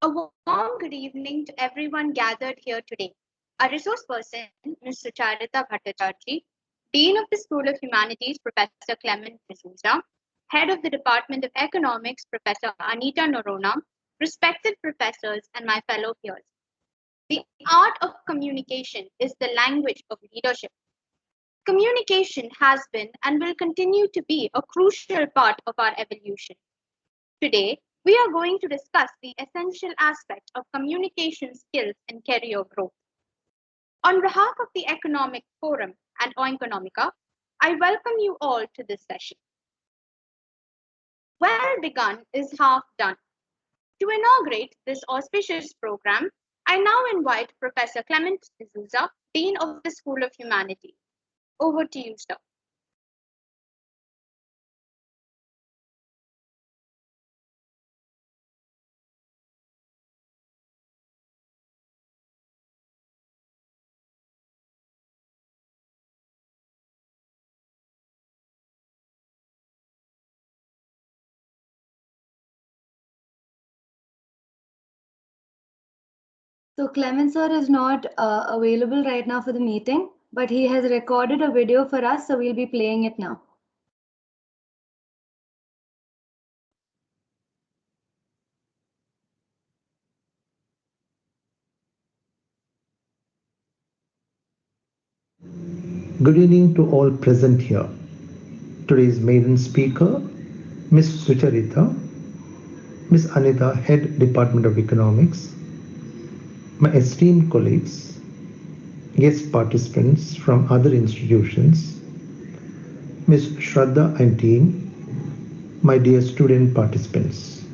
A warm good evening to everyone gathered here today. Our resource person, Ms. Sucharita Bhattacharjee, Dean of the School of Humanities, Professor Clement D'Souza, Head of the Department of Economics, Professor Anita Norona, respected professors, and my fellow peers. The art of communication is the language of leadership. Communication has been and will continue to be a crucial part of our evolution. Today, we are going to discuss the essential aspects of communication skills in career growth. On behalf of the Economic Forum and Oikonomica, I welcome you all to this session. Well begun is half done. To inaugurate this auspicious program, I now invite Professor Clement D'Souza, Dean of the School of Humanities. Over to you, sir. So Clement sir is not available right now for the meeting, but he has recorded a video for us, so we'll be playing it now. Good evening to all present here. Today's maiden speaker, Ms. Sucharita, Ms. Anita, Head Department of Economics, my esteemed colleagues, guest participants from other institutions, Ms. Shraddha and team, my dear student participants.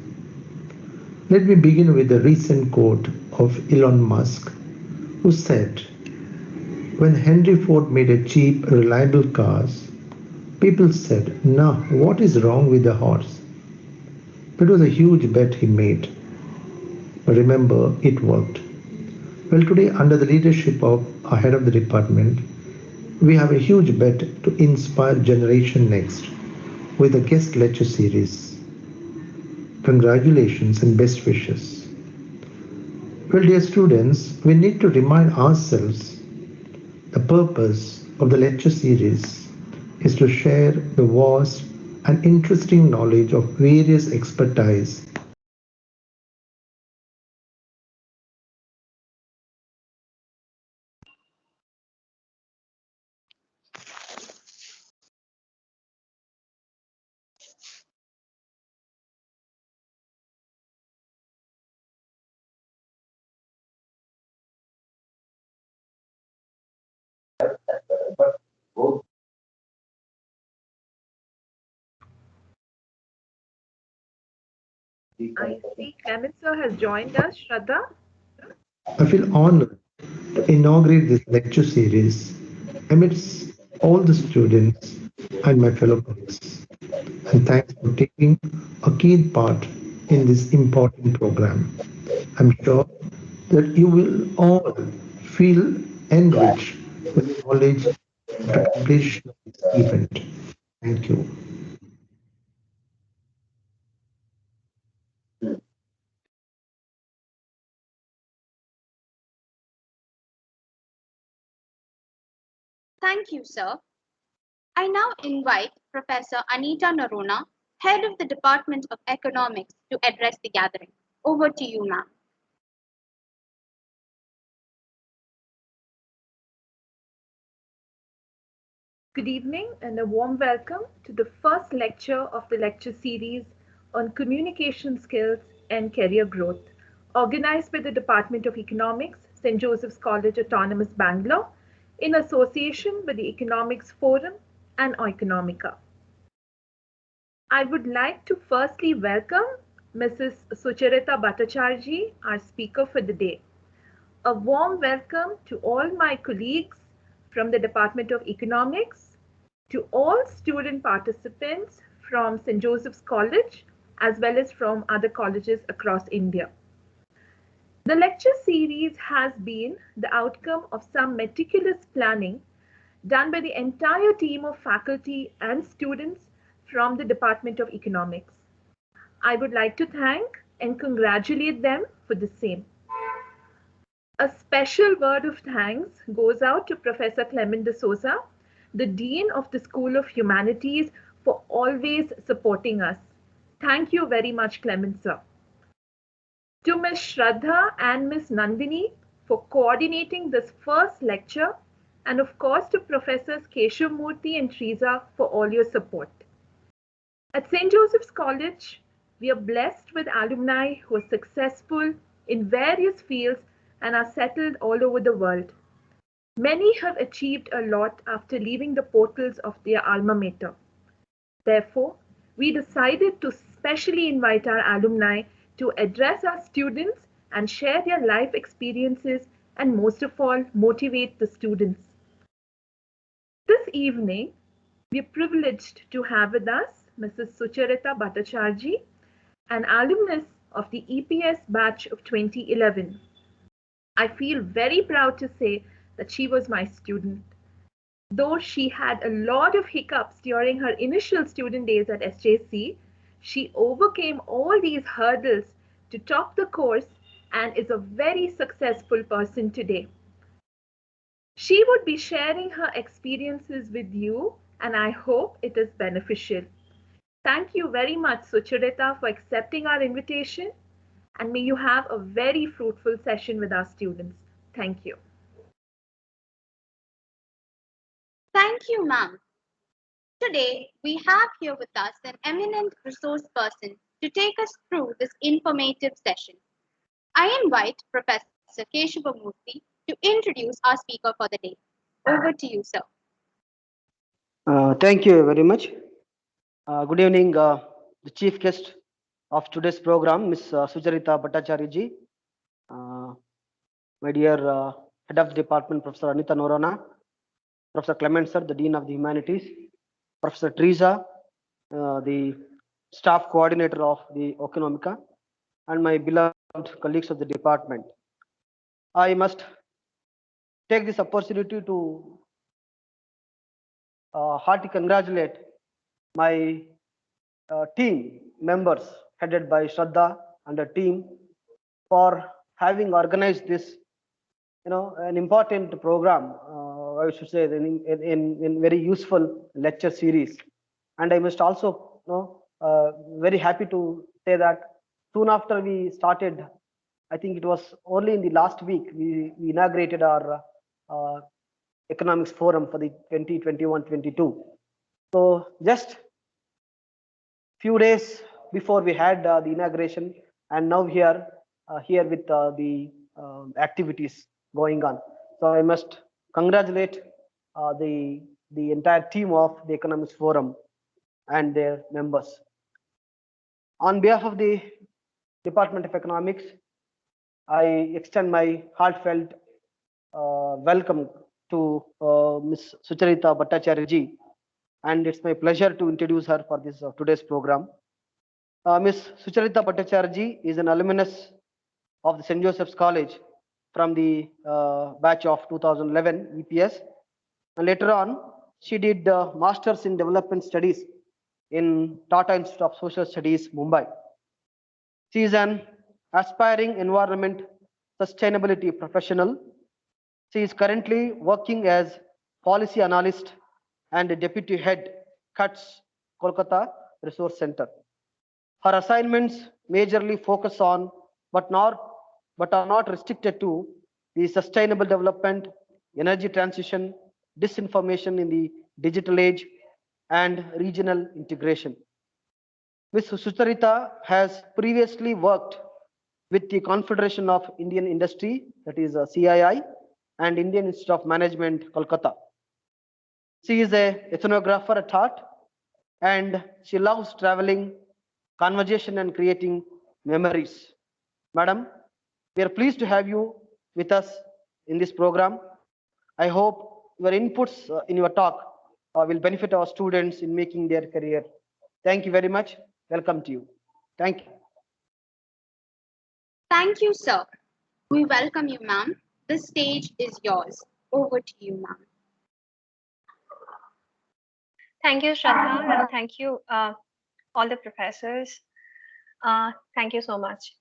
Let me begin with a recent quote of Elon Musk, who said, "When Henry Ford made a cheap, reliable cars, people said, 'Nah, what is wrong with the horse?' It was a huge bet he made. Remember, it worked." Well, today, under the leadership of our head of the department, we have a huge bet to inspire Generation Next with a guest lecture series. Congratulations and best wishes. Well, dear students, we need to remind ourselves the purpose of the lecture series is to share the vast and interesting knowledge of various expertise I see Clement sir has joined us, Shraddha. I feel honored to inaugurate this lecture series amidst all the students and my fellow colleagues. And thanks for taking a keen part in this important program. I'm sure that you will all feel enriched with knowledge at the completion of this event. Thank you. Thank you, sir. I now invite Professor Anita Norona, Head of the Department of Economics, to address the gathering. Over to you, ma'am. Good evening and a warm welcome to the first lecture of the lecture series on communication skills and career growth, organized by the Department of Economics, St. Joseph's College Autonomous Bangalore, in association with the Economics Forum and Oikonomica. I would like to firstly welcome Mrs. Sucharita Bhattacharjee, our speaker for the day. A warm welcome to all my colleagues from the Department of Economics, to all student participants from St. Joseph's College, as well as from other colleges across India. The lecture series has been the outcome of some meticulous planning done by the entire team of faculty and students from the Department of Economics. I would like to thank and congratulate them for the same. A special word of thanks goes out to Professor Clement D'Souza, the Dean of the School of Humanities, for always supporting us. Thank you very much, Clement, sir. To Ms. Shraddha and Ms. Nandini for coordinating this first lecture, and of course to Professors Keshav Murthy and Teresa for all your support. At St. Joseph's College, we are blessed with alumni who are successful in various fields and are settled all over the world. Many have achieved a lot after leaving the portals of their alma mater. Therefore, we decided to specially invite our alumni to address our students and share their life experiences and most of all, motivate the students. This evening, we are privileged to have with us Mrs. Sucharita Bhattacharjee, an alumnus of the EPS batch of 2011. I feel very proud to say that she was my student. Though she had a lot of hiccups during her initial student days at SJC, she overcame all these hurdles to top the course and is a very successful person today. She would be sharing her experiences with you, and I hope it is beneficial. Thank you very much, Sucharita, for accepting our invitation, and may you have a very fruitful session with our students. Thank you. Thank you, ma'am. Today, we have here with us an eminent resource person to take us through this informative session. I invite Professor Keshava Murthy to introduce our speaker for the day. Over to you, sir. Thank you very much. Good evening, the chief guest of today's program, Ms. Sucharita Bhattacharjee ji, my dear head of the department, Professor Anita Norana, Professor Clement sir, the Dean of the Humanities, Professor Teresa, the staff coordinator of the Okonomika, and my beloved colleagues of the department. I must take this opportunity to heartily congratulate my team members headed by Shraddha and the team for having organized this, an important program. I should say in very useful lecture series. And I must also, very happy to say that soon after we started, I think it was only in the last week we inaugurated our economics forum for the 2021-22. So just few days before we had the inauguration, and now here with the activities going on. So I must congratulate the entire team of the Economics Forum and their members. On behalf of the Department of Economics, I extend my heartfelt welcome to Ms. Sucharita Bhattacharjee, and it's my pleasure to introduce her for this today's program. Ms. Sucharita Bhattacharjee is an alumnus of the St. Joseph's College from the batch of 2011 EPS. And later on, she did Masters in Development Studies in Tata Institute of Social Studies, Mumbai. She is an aspiring environment sustainability professional. She is currently working as policy analyst and deputy head, CUTS, Kolkata Resource Center. Her assignments majorly focus on, but are not restricted to, the sustainable development, energy transition, disinformation in the digital age, and regional integration. Ms. Sucharita has previously worked with the Confederation of Indian Industry, that is CII, and Indian Institute of Management, Kolkata. She is an ethnographer at heart, and she loves traveling, conversation, and creating memories. Madam, we are pleased to have you with us in this program. I hope your inputs in your talk will benefit our students in making their career. Thank you very much. Welcome to you. Thank you. Thank you, sir. We welcome you, ma'am. The stage is yours. Over to you, ma'am. Thank you, Shraddha, and thank you all the professors. Thank you so much.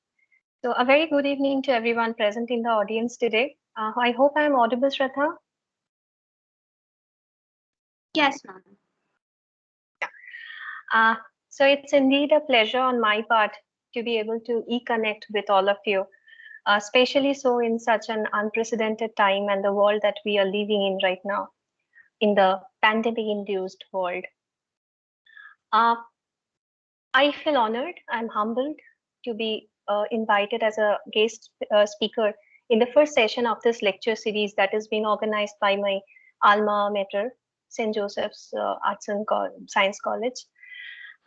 So a very good evening to everyone present in the audience today. I hope I am audible, Shraddha. Yes, ma'am. So it's indeed a pleasure on my part to be able to e-connect with all of you, especially so in such an unprecedented time and the world that we are living in right now, in the pandemic-induced world. I feel honored. I'm humbled to be invited as a guest speaker in the first session of this lecture series that is being organized by my alma mater, St. Joseph's Arts and Science College.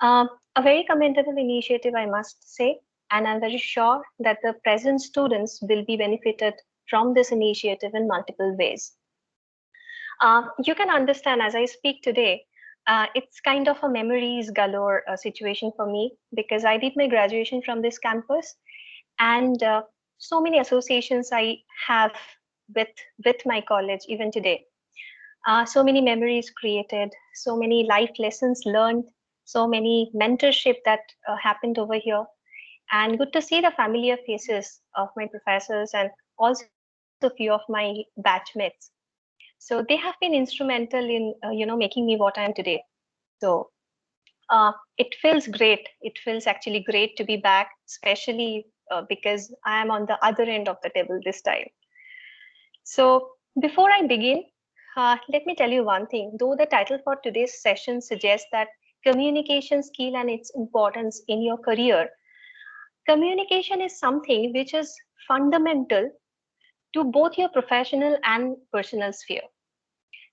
A very commendable initiative, I must say, and I'm very sure that the present students will be benefited from this initiative in multiple ways. You can understand as I speak today, it's kind of a memories galore situation for me because I did my graduation from this campus, and so many associations I have with my college even today. So many memories created, so many life lessons learned, so many mentorship that happened over here, and good to see the familiar faces of my professors and also a few of my batchmates. So they have been instrumental in making me what I am today. So it feels great. It feels actually great to be back, especially because I am on the other end of the table this time. So before I begin, let me tell you one thing. Though the title for today's session suggests that communication skill and its importance in your career, communication is something which is fundamental to both your professional and personal sphere.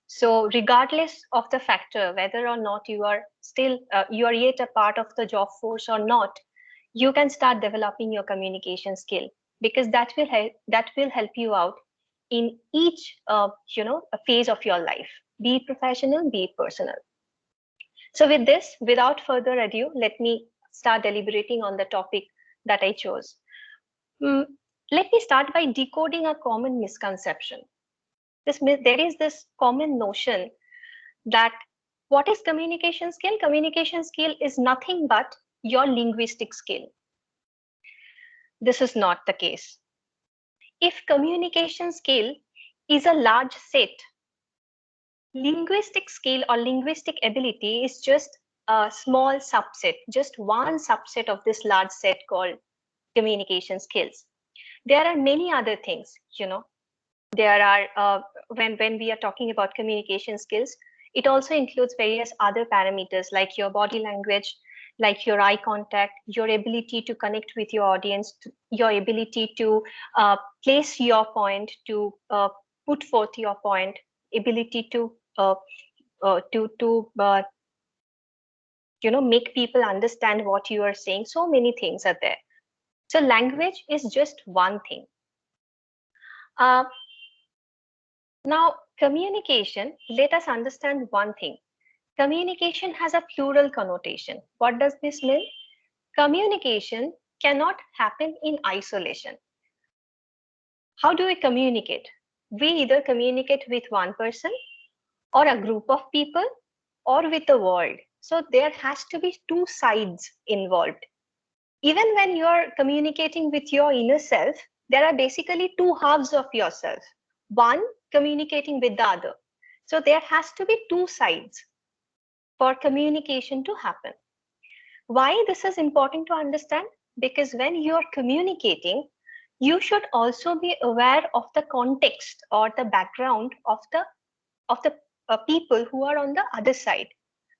So regardless of the factor, whether or not you are yet a part of the job force or not, you can start developing your communication skill because that will help you out in each a phase of your life, be it professional, be it personal. So with this, without further ado, let me start deliberating on the topic that I chose. Let me start by decoding a common misconception. There is this common notion that what is communication skill? Communication skill is nothing but your linguistic skill. This is not the case. If communication skill is a large set, linguistic skill or linguistic ability is just a small subset, just one subset of this large set called communication skills. There are many other things, there are when we are talking about communication skills, it also includes various other parameters like your body language, like your eye contact, your ability to connect with your audience, your ability to place your point, to put forth your point, ability to make people understand what you are saying. So many things are there. So language is just one thing. Now, communication, let us understand one thing. Communication has a plural connotation. What does this mean? Communication cannot happen in isolation. How do we communicate? We either communicate with one person or a group of people or with the world. So there has to be two sides involved. Even when you're communicating with your inner self, there are basically two halves of yourself. One communicating with the other. So there has to be two sides for communication to happen. Why this is important to understand? Because when you're communicating, you should also be aware of the context or the background of the people who are on the other side,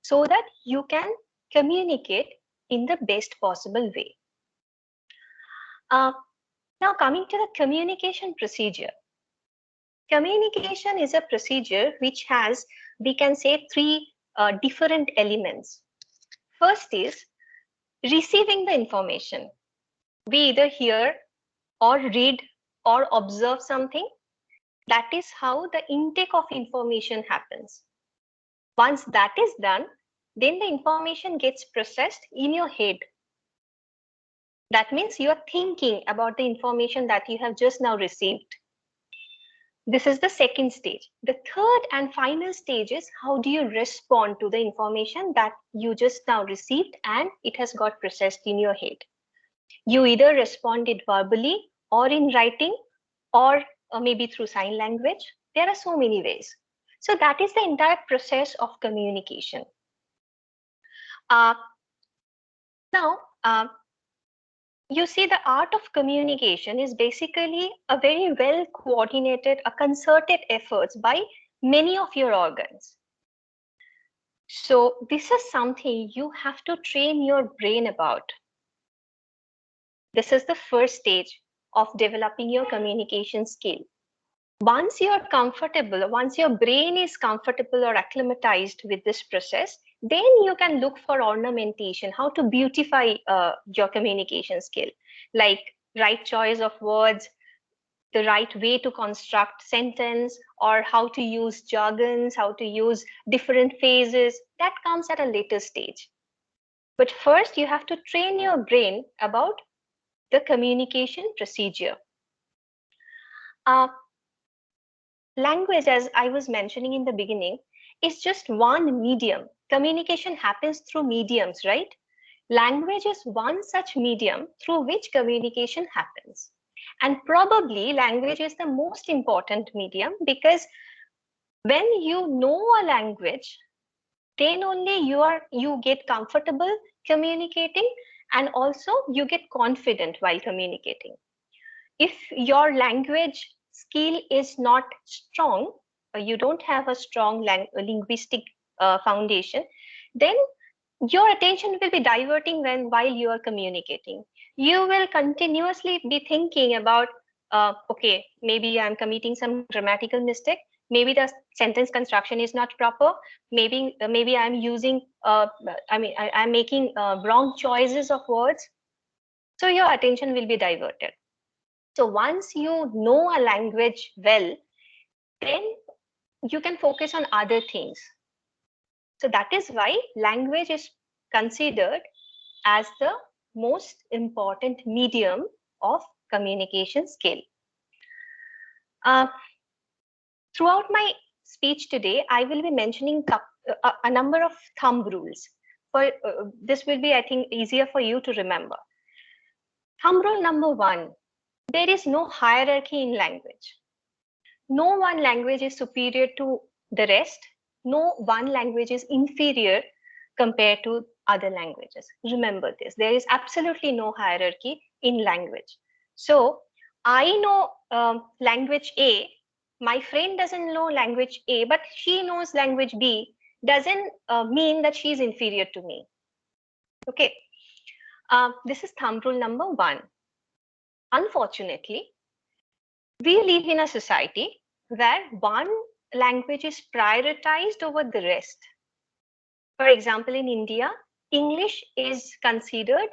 so that you can communicate in the best possible way. Now coming to the communication procedure. Communication is a procedure which has, we can say, three different elements. First is receiving the information. We either hear or read or observe something. That is how the intake of information happens. Once that is done, then the information gets processed in your head. That means you are thinking about the information that you have just now received. This is the second stage. The third and final stage is how do you respond to the information that you just now received and it has got processed in your head. You either responded verbally or in writing or maybe through sign language. There are so many ways. So that is the entire process of communication. Now, you see, the art of communication is basically a very well coordinated, a concerted efforts by many of your organs. So this is something you have to train your brain about. This is the first stage of developing your communication skill. Once you're comfortable, once your brain is comfortable or acclimatized with this process, then you can look for ornamentation, how to beautify your communication skill, like right choice of words, the right way to construct sentence, or how to use jargons, how to use different phases. That comes at a later stage. But first, you have to train your brain about the communication procedure. Language, as I was mentioning in the beginning, is just one medium. Communication happens through mediums, right? Language is one such medium through which communication happens. And probably language is the most important medium, because when you know a language, then only you get comfortable communicating, and also you get confident while communicating. If your language skill is not strong, or you don't have a strong linguistic foundation, then your attention will be diverting while you are communicating. You will continuously be thinking about, okay, maybe I'm committing some grammatical mistake. Maybe the sentence construction is not proper. Maybe I'm using, I'm making wrong choices of words. So your attention will be diverted. So once you know a language well, then you can focus on other things. So that is why language is considered as the most important medium of communication skill. Throughout my speech today, I will be mentioning a number of thumb rules. This will be, I think, easier for you to remember. Thumb rule number 1, there is no hierarchy in language. No one language is superior to the rest. No one language is inferior compared to other languages. Remember this. There is absolutely no hierarchy in language. So I know language A. My friend doesn't know language A, but she knows language B. Doesn't mean that she is inferior to me. Okay. This is thumb rule number 1. Unfortunately, we live in a society where one language is prioritized over the rest. For example, in India, English is considered,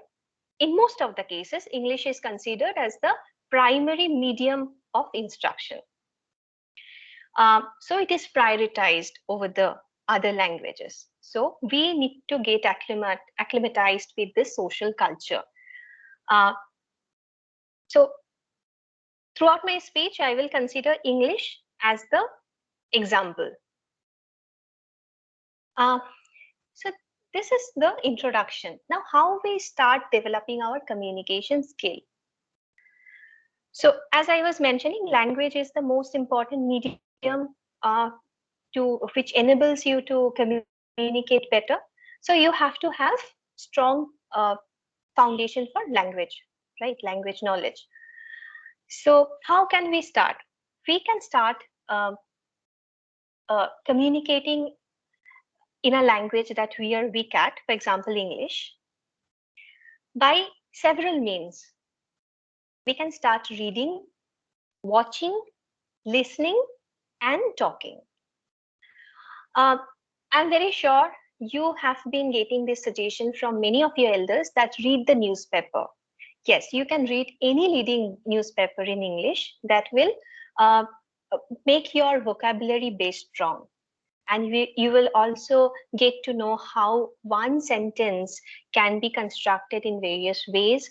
in most of the cases, English is considered as the primary medium of instruction. So it is prioritized over the other languages. So we need to get acclimatized with this social culture. So throughout my speech, I will consider English as the example. So this is the introduction. Now, how we start developing our communication skill. So as I was mentioning, language is the most important medium which enables you to communicate better. So you have to have strong foundation for language, right? Language knowledge. So how can we start? We can start communicating in a language that we are weak at, for example, English, by several means. We can start reading, watching, listening, and talking. I'm very sure you have been getting this suggestion from many of your elders that read the newspaper. Yes, you can read any leading newspaper in English. That will make your vocabulary base strong. And you will also get to know how one sentence can be constructed in various ways.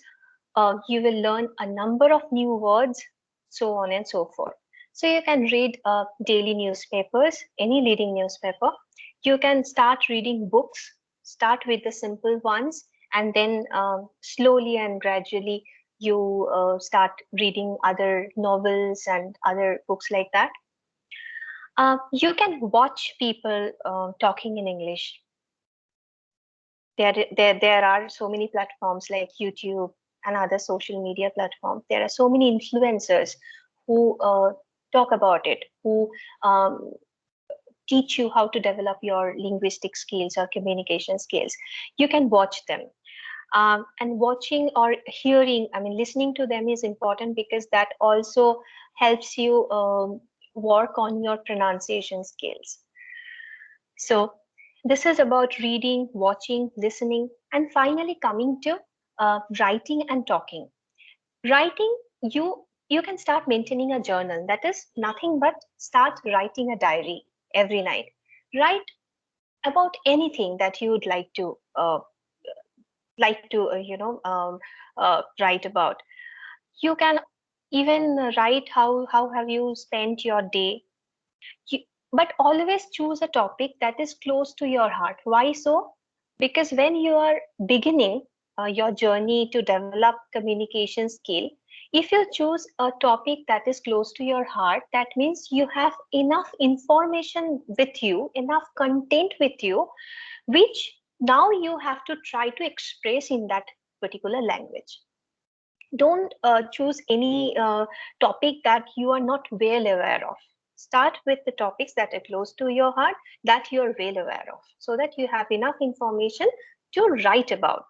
You will learn a number of new words, so on and so forth. So you can read daily newspapers, any leading newspaper. You can start reading books, start with the simple ones, and then slowly and gradually you start reading other novels and other books like that. You can watch people talking in English. There are so many platforms like YouTube and other social media platforms. There are so many influencers who talk about it, who teach you how to develop your linguistic skills or communication skills. You can watch them. And watching or hearing, I mean, listening to them is important because that also helps you work on your pronunciation skills. So this is about reading, watching, listening, and finally coming to writing and talking. Writing, you can start maintaining a journal. That is nothing but start writing a diary every night. Write about anything that you would like to write about. You can even write how have you spent your day. But always choose a topic that is close to your heart. Why so? Because when you are beginning your journey to develop communication skill, if you choose a topic that is close to your heart, that means you have enough information with you, enough content with you, which now you have to try to express in that particular language. Don't choose any topic that you are not well aware of. Start with the topics that are close to your heart, that you are well aware of, so that you have enough information to write about.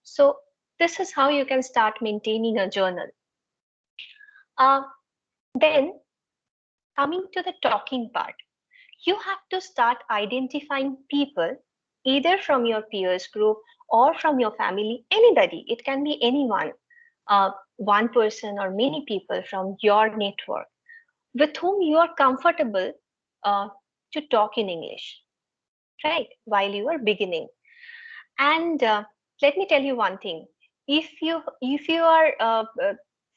So this is how you can start maintaining a journal. Then coming to the talking part, you have to start identifying people, either from your peers group or from your family, anybody. It can be anyone, one person or many people from your network with whom you are comfortable to talk in English, right? While you are beginning. And let me tell you one thing. If you are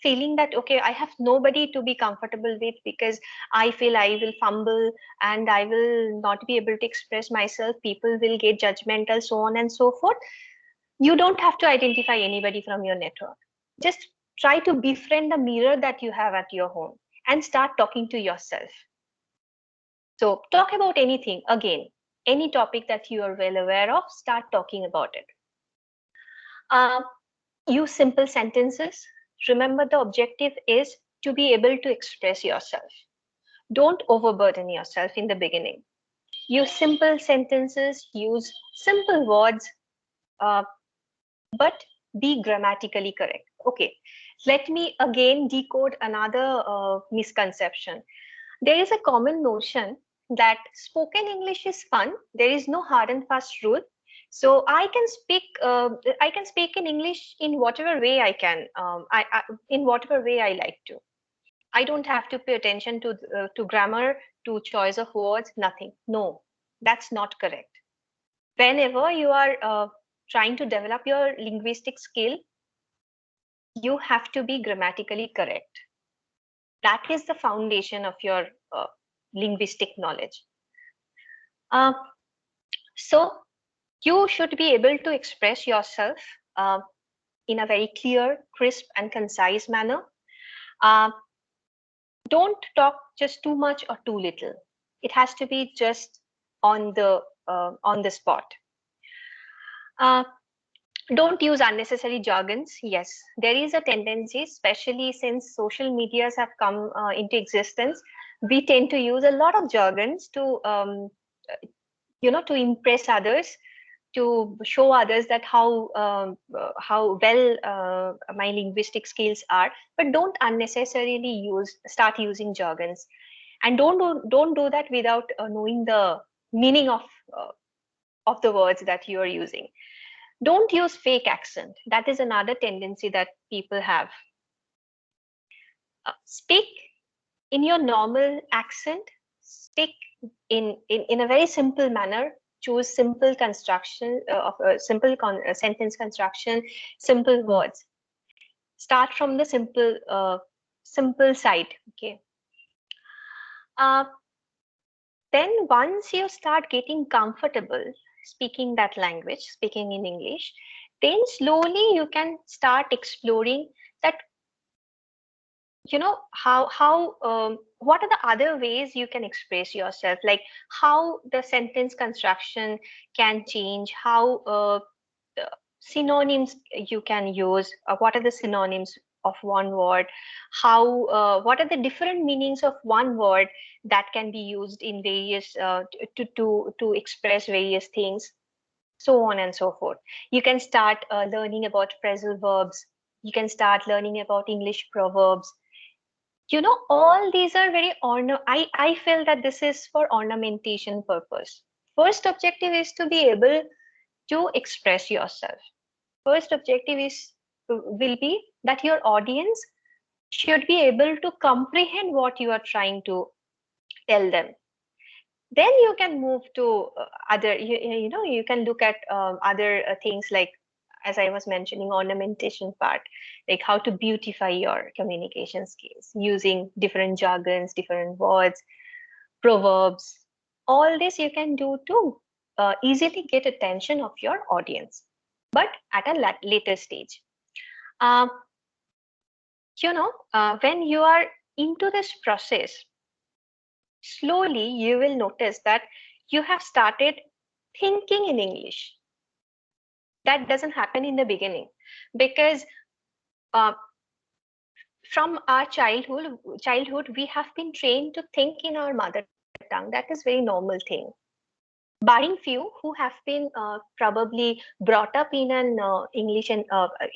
feeling that, okay, I have nobody to be comfortable with because I feel I will fumble and I will not be able to express myself, people will get judgmental, so on and so forth, you don't have to identify anybody from your network. Just try to befriend the mirror that you have at your home and start talking to yourself. So talk about anything, again, any topic that you are well aware of, start talking about it. Use simple sentences. Remember, the objective is to be able to express yourself. Don't overburden yourself in the beginning. Use simple sentences, use simple words, but be grammatically correct. Okay, let me again decode another misconception. There is a common notion that spoken English is fun. There is no hard and fast rule. So I can speak in English in whatever way I can, in whatever way I like to. I don't have to pay attention to grammar, to choice of words, nothing. No, that's not correct. Whenever you are trying to develop your linguistic skill, you have to be grammatically correct. That is the foundation of your linguistic knowledge. So you should be able to express yourself in a very clear, crisp, and concise manner. Don't talk just too much or too little. It has to be just on the spot. Don't use unnecessary jargons. Yes, there is a tendency, especially since social medias have come into existence, we tend to use a lot of jargons to to impress others, to show others that how well my linguistic skills are. But don't unnecessarily start using jargons, and don't do that without knowing the meaning of the words that you are using. Don't use fake accent. That is another tendency that people have. Speak in your normal accent. Speak in a very simple manner. Choose simple construction of sentence construction, simple words. Start from the simple side. Okay. Then once you start getting comfortable, speaking that language, speaking in English, then slowly you can start exploring that, what are the other ways you can express yourself, like how the sentence construction can change, how the synonyms you can use, what are the synonyms of one word, how what are the different meanings of one word that can be used in various to express various things, so on and so forth. You can start learning about phrasal verbs, you can start learning about English proverbs. All these are very I feel that this is for ornamentation purpose. First objective is to be able to express yourself. First objective will be that your audience should be able to comprehend what you are trying to tell them. Then you can move to other, you can look at other things, like as I was mentioning, ornamentation part, like how to beautify your communication skills using different jargons, different words, proverbs. All this you can do to easily get attention of your audience, but at a later stage. When you are into this process, slowly you will notice that you have started thinking in English. That doesn't happen in the beginning, because from our childhood we have been trained to think in our mother tongue. That is very normal thing, barring few who have been probably brought up in an English and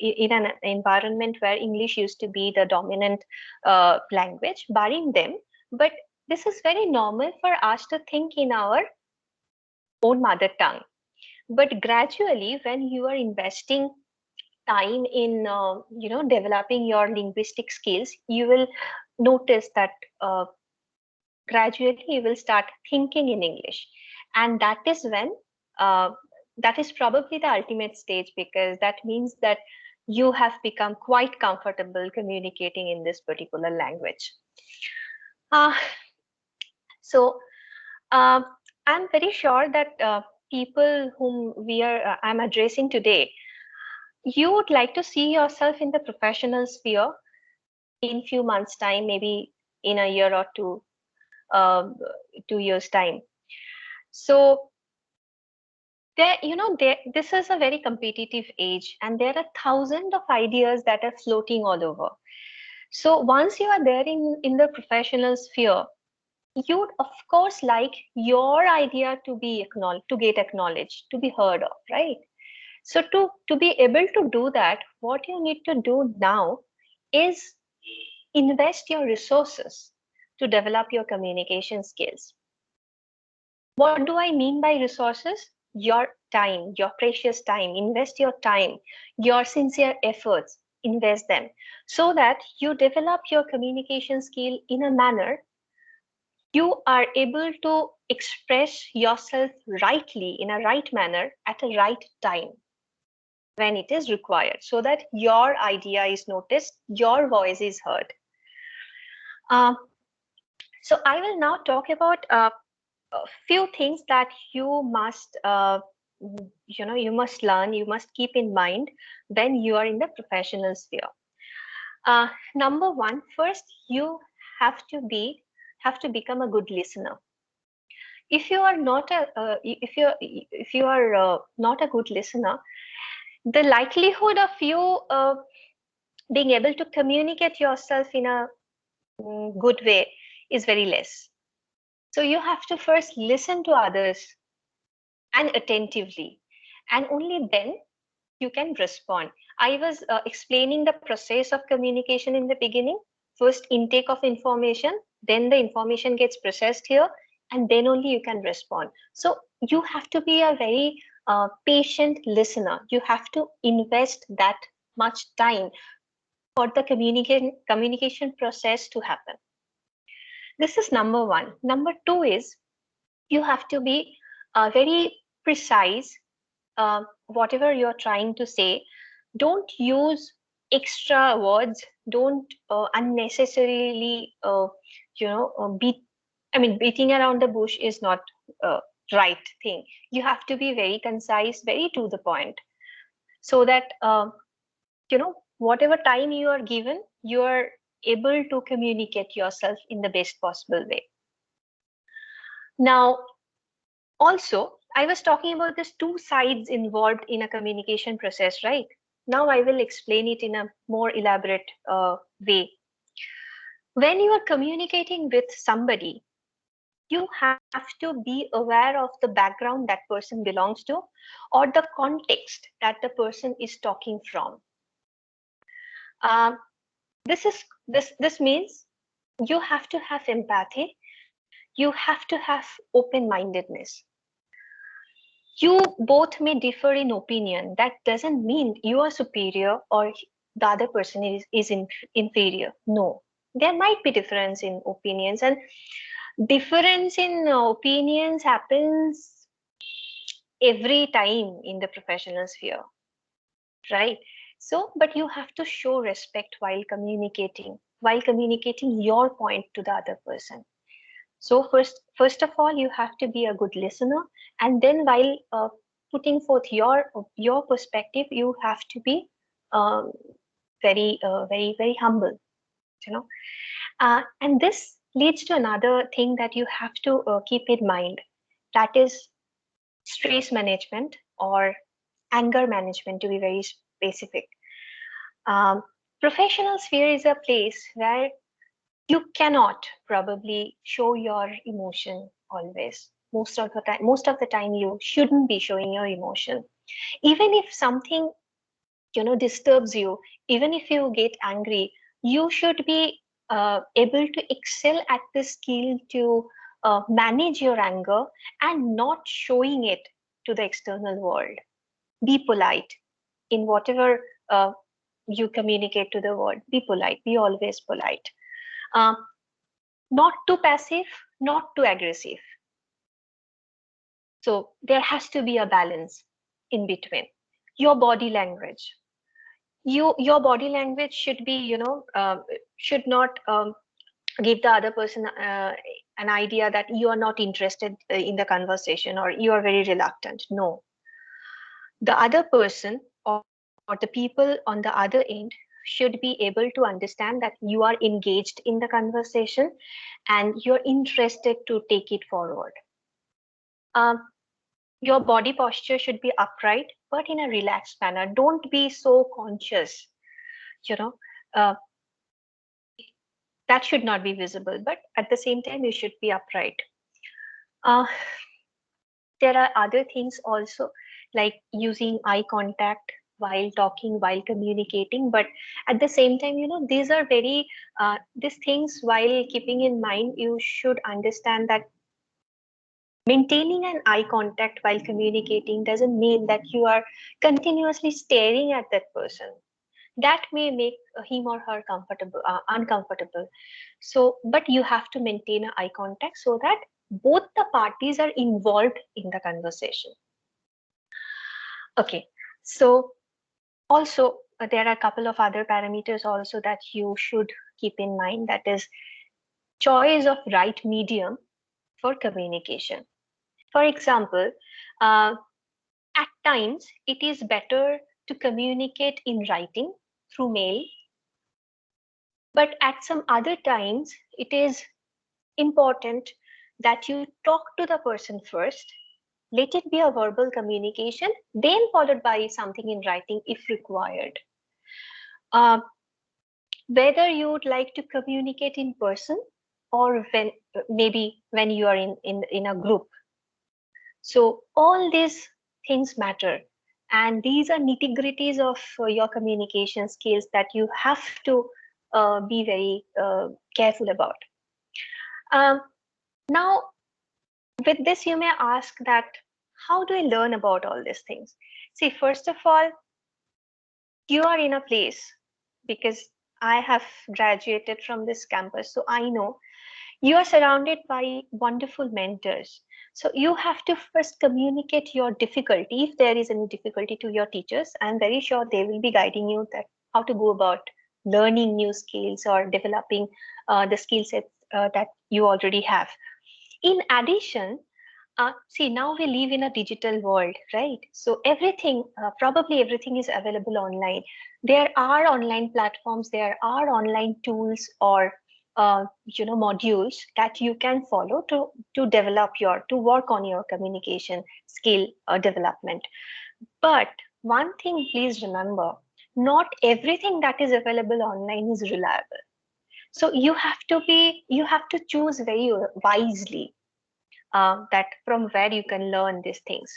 in an environment where English used to be the dominant language, barring them. But this is very normal for us to think in our own mother tongue. But gradually, when you are investing time in developing your linguistic skills, you will notice that gradually you will start thinking in English, and that is when that is probably the ultimate stage, because that means that you have become quite comfortable communicating in this particular language. So I'm very sure that people whom I'm addressing today, you would like to see yourself in the professional sphere in few months' time, maybe in a year or 2 years' time. So this is a very competitive age, and there are thousands of ideas that are floating all over. So once you are there in the professional sphere, you would of course like your idea to be acknowledged, to get acknowledged, to be heard of, right? So to be able to do that, what you need to do now is invest your resources to develop your communication skills. What do I mean by resources? Your time, your precious time. Invest your time, your sincere efforts, invest them, so that you develop your communication skill in a manner you are able to express yourself rightly, in a right manner, at a right time, when it is required, so that your idea is noticed, your voice is heard. So I will now talk about a few things that you must you must learn, you must keep in mind when you are in the professional sphere. Number one, first you have to become a good listener. If you are not if you are not a good listener, the likelihood of you being able to communicate yourself in a good way is very less. So you have to first listen to others, and attentively, and only then you can respond. I was explaining the process of communication in the beginning. First intake of information, then the information gets processed here, and then only you can respond. So you have to be a very patient listener. You have to invest that much time for the communication process to happen. This is number one. Number two is you have to be very precise. Whatever you're trying to say, don't use extra words. Don't unnecessarily beating around the bush is not right thing. You have to be very concise, very to the point, so that whatever time you are given, you are able to communicate yourself in the best possible way. Now, also, I was talking about these two sides involved in a communication process, right? Now I will explain it in a more elaborate way. When you are communicating with somebody, you have to be aware of the background that person belongs to, or the context that the person is talking from. This means you have to have empathy. You have to have open-mindedness. You both may differ in opinion. That doesn't mean you are superior or the other person is inferior. No, there might be difference in opinions, and difference in opinions happens every time in the professional sphere, right? So, but you have to show respect while communicating your point to the other person. So first of all, you have to be a good listener, and then while putting forth your perspective, you have to be very humble, and this leads to another thing that you have to keep in mind, that is stress management or anger management, to be very specific. Professional sphere is a place where you cannot probably show your emotion always. Most of the time you shouldn't be showing your emotion. Even if something disturbs you, even if you get angry, you should be able to excel at the skill to manage your anger and not showing it to the external world. Be polite in whatever you communicate to the world. Be polite, be always polite. Not too passive, not too aggressive. So there has to be a balance in between. Your body language. Your body language should be, should not give the other person an idea that you are not interested in the conversation or you are very reluctant. No. The other person or the people on the other end should be able to understand that you are engaged in the conversation and you're interested to take it forward. Your body posture should be upright, but in a relaxed manner. Don't be so conscious, that should not be visible, but at the same time, you should be upright. There are other things also, like using eye contact while talking, while communicating, but at the same time, these are very these things, while keeping in mind, you should understand that maintaining an eye contact while communicating doesn't mean that you are continuously staring at that person. That may make him or her uncomfortable. So, but you have to maintain an eye contact so that both the parties are involved in the conversation. Okay, so also there are a couple of other parameters also that you should keep in mind, that is choice of right medium for communication. For example, at times it is better to communicate in writing through mail, but at some other times it is important that you talk to the person first, let it be a verbal communication, then followed by something in writing if required. Whether you would like to communicate in person or maybe when you are in a group. So all these things matter, and these are nitty-gritties of your communication skills that you have to be very careful about. Now, with this, you may ask that, how do I learn about all these things? See, first of all, you are in a place, because I have graduated from this campus, so I know you are surrounded by wonderful mentors. So you have to first communicate your difficulty. If there is any difficulty to your teachers, I'm very sure they will be guiding you that how to go about learning new skills or developing the skill sets that you already have. In addition, See, now we live in a digital world, right? So everything, probably everything is available online. There are online platforms, there are online tools or modules that you can follow to develop to work on your communication skill development. But one thing, please remember, not everything that is available online is reliable. So you have to choose very wisely that from where you can learn these things.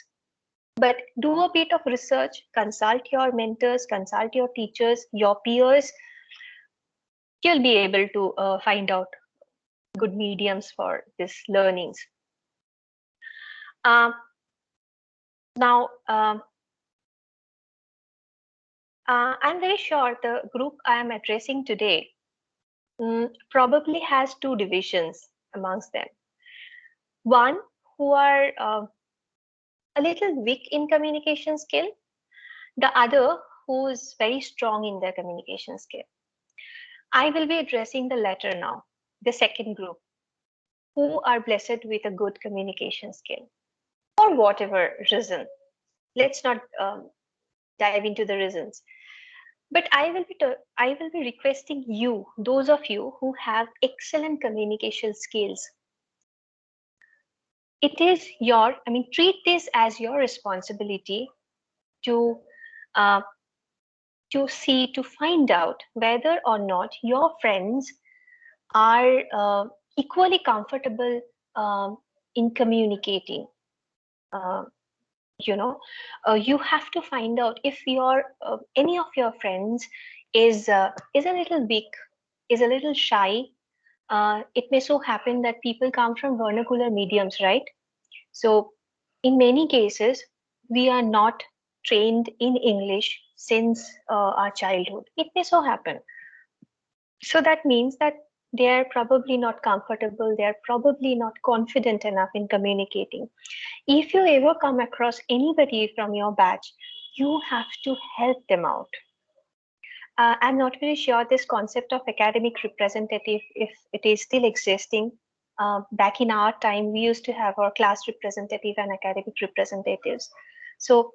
But do a bit of research, consult your mentors, consult your teachers, your peers. You'll be able to find out good mediums for these learnings. Now, I'm very sure the group I am addressing today probably has two divisions amongst them. One who are a little weak in communication skill, the other who is very strong in their communication skill. I will be addressing the latter now, the second group, who are blessed with a good communication skill for whatever reason. Let's not dive into the reasons. But I will be requesting you, those of you who have excellent communication skills. It is treat this as your responsibility to find out whether or not your friends are equally comfortable in communicating. You have to find out if any of your friends is a little weak, is a little shy. It may so happen that people come from vernacular mediums, right? So in many cases, we are not trained in English since our childhood. It may so happen. So that means that they are probably not comfortable, they are probably not confident enough in communicating. If you ever come across anybody from your batch, you have to help them out. I'm not very sure this concept of academic representative, if it is still existing. Back in our time, we used to have our class representative and academic representatives. So,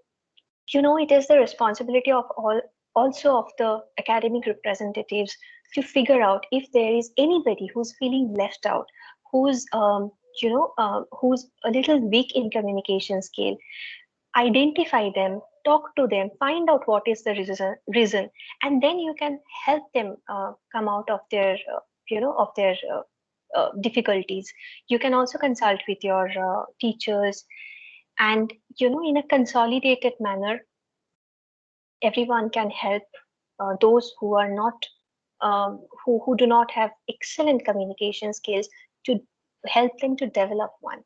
it is the responsibility of also of the academic representatives to figure out if there is anybody who's feeling left out, who's who's a little weak in communication skill. Identify them, talk to them, find out what is the reason, and then you can help them come out of their difficulties. You can also consult with your teachers, and in a consolidated manner, everyone can help those who are not who do not have excellent communication skills, to help them to develop one.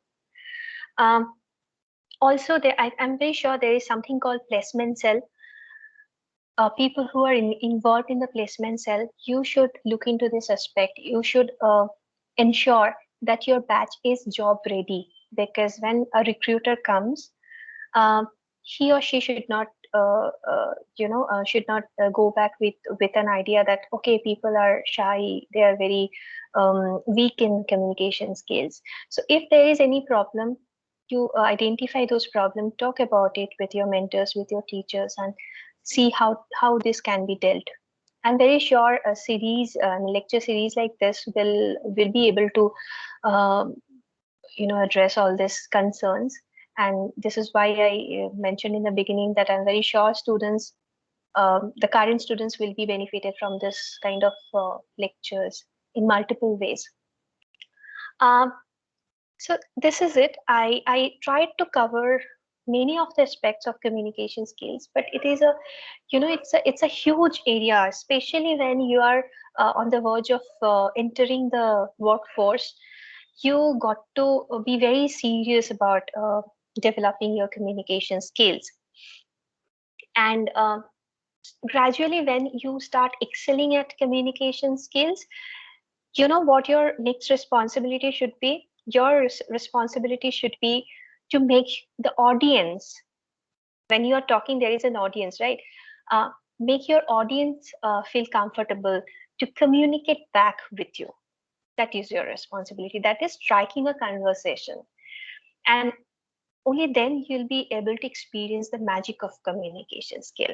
Also, I'm very sure there is something called placement cell. People who are involved in the placement cell, you should look into this aspect. You should ensure that your batch is job ready, because when a recruiter comes, he or she should not go back with an idea that, okay, people are shy, they are very weak in communication skills. So if there is any problem, you identify those problems, talk about it with your mentors, with your teachers, and see how this can be dealt. I'm very sure a series, lecture series like this will be able to address all these concerns. And this is why I mentioned in the beginning that I'm very sure students, the current students, will be benefited from this kind of lectures in multiple ways. So this is it. I tried to cover many of the aspects of communication skills, but it is it's a huge area, especially when you are on the verge of entering the workforce. You got to be very serious about developing your communication skills. And gradually, when you start excelling at communication skills, you know what your next responsibility should be? Your responsibility should be to make the audience, when you are talking, there is an audience, right? Make your audience feel comfortable to communicate back with you. That is your responsibility. That is striking a conversation. And only then you'll be able to experience the magic of communication skill.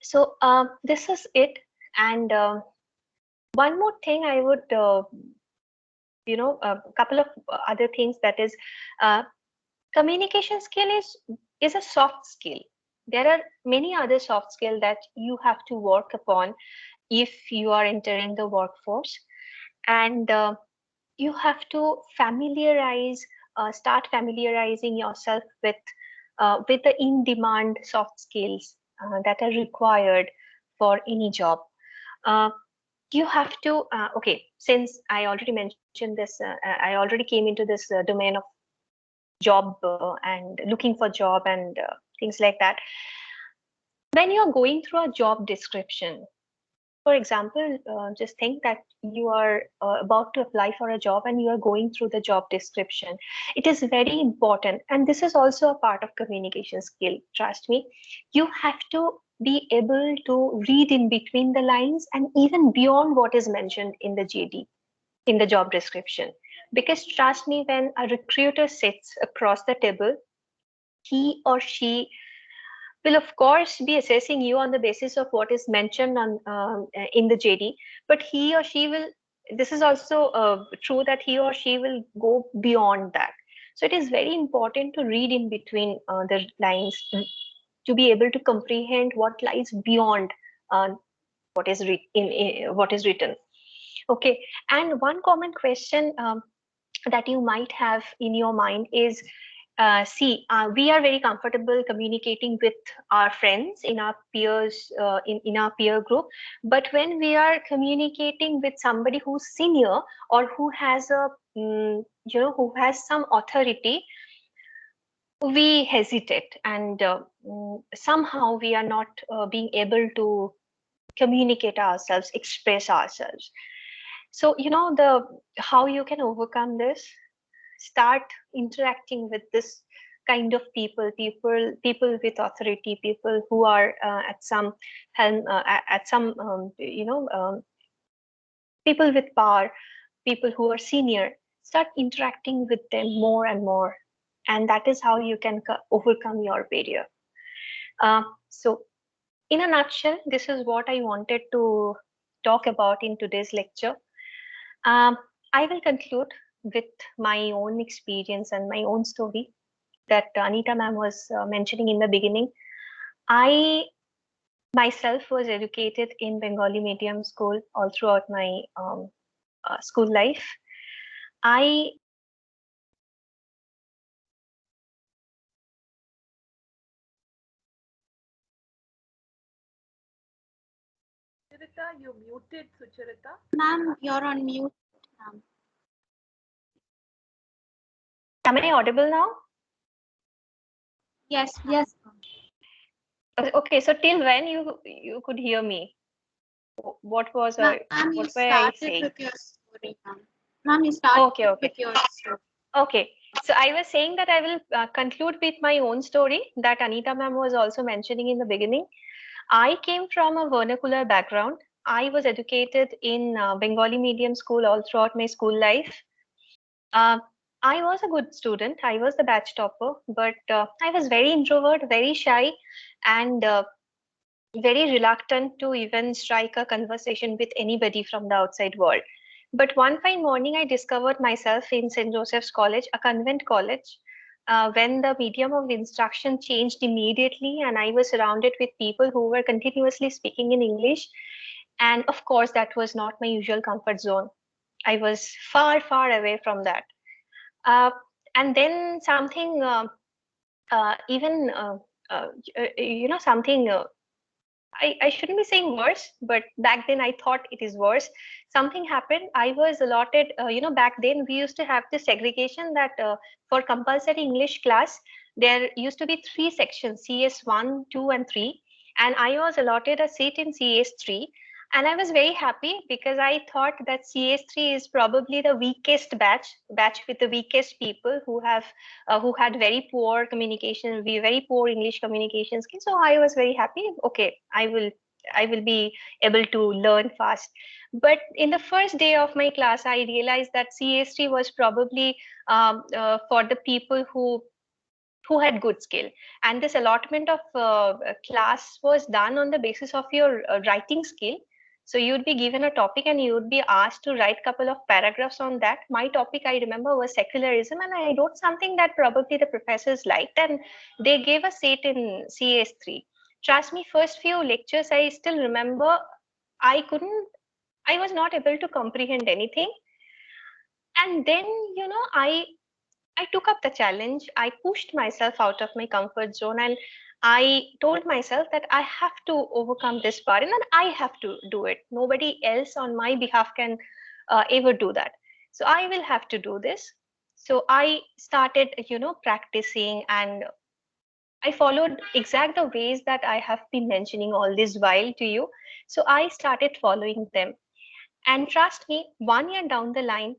So this is it. And one more thing I would, a couple of other things, that is, communication skill is a soft skill. There are many other soft skills that you have to work upon if you are entering the workforce, and you have to start familiarizing yourself with the in-demand soft skills that are required for any job. You have to okay, since I already mentioned this, I already came into this domain of job and looking for job and things like that. When you're going through a job description, for example, just think that you are about to apply for a job and you are going through the job description. It is very important, and this is also a part of communication skill. Trust me, you have to be able to read in between the lines and even beyond what is mentioned in the JD, in the job description. Because trust me, when a recruiter sits across the table, he or she will of course be assessing you on the basis of what is mentioned on in the JD, but he or she will, this is also true, that he or she will go beyond that. So it is very important to read in between the lines to be able to comprehend what lies beyond what is what is written. Okay, and one common question that you might have in your mind is, we are very comfortable communicating with our friends, in our peers, in our peer group. But when we are communicating with somebody who's senior or who has who has some authority, we hesitate, and somehow we are not being able to communicate ourselves, express ourselves. So, the how you can overcome this: start interacting with this kind of people with authority, people who are at some helm, at some people with power, people who are senior. Start interacting with them more and more, and that is how you can overcome your barrier. So in a nutshell, this is what I wanted to talk about in today's lecture. I will conclude with my own experience and my own story that Anita ma'am was mentioning in the beginning. I myself was educated in Bengali medium school all throughout my school life. Sucharita, you're muted, Sucharita. Ma'am, you're on mute. Am I audible now? Yes. Yes. Okay, so till when you could hear me? What was Ma'am, what you were I started saying? with your story, ma'am. Ma'am, you started Okay. with your story. Okay, so I was saying that I will conclude with my own story that Anita ma'am was also mentioning in the beginning. I came from a vernacular background. I was educated in Bengali medium school all throughout my school life. I was a good student. I was the batch topper, but I was very introvert, very shy, and very reluctant to even strike a conversation with anybody from the outside world. But one fine morning, I discovered myself in St. Joseph's College, a convent college, when the medium of instruction changed immediately, and I was surrounded with people who were continuously speaking in English. And of course, that was not my usual comfort zone. I was far, far away from that. Uh, and then something, even, something. I shouldn't be saying worse, but back then I thought it is worse. Something happened. I was allotted, back then we used to have this segregation that for compulsory English class, there used to be 3 sections, CS1, 2, and 3. And I was allotted a seat in CS3. And I was very happy because I thought that CS3 is probably the weakest batch with the weakest people who had very poor communication, very poor English communication skills. So I was very happy. Okay, I will I will be able to learn fast. But in the first day of my class, I realized that CS3 was probably for the people who had good skill, and this allotment of class was done on the basis of your writing skill. So you'd be given a topic and you would be asked to write a couple of paragraphs on that. My topic, I remember, was secularism, and I wrote something that probably the professors liked, and they gave a seat in CS3. Trust me, first few lectures, I still remember I was not able to comprehend anything. And then, I took up the challenge. I pushed myself out of my comfort zone, and I told myself that I have to overcome this burden and I have to do it. Nobody else on my behalf can ever do that. So I will have to do this. So I started, practicing, and I followed exact the ways that I have been mentioning all this while to you. So I started following them. And trust me, 1 year down the line,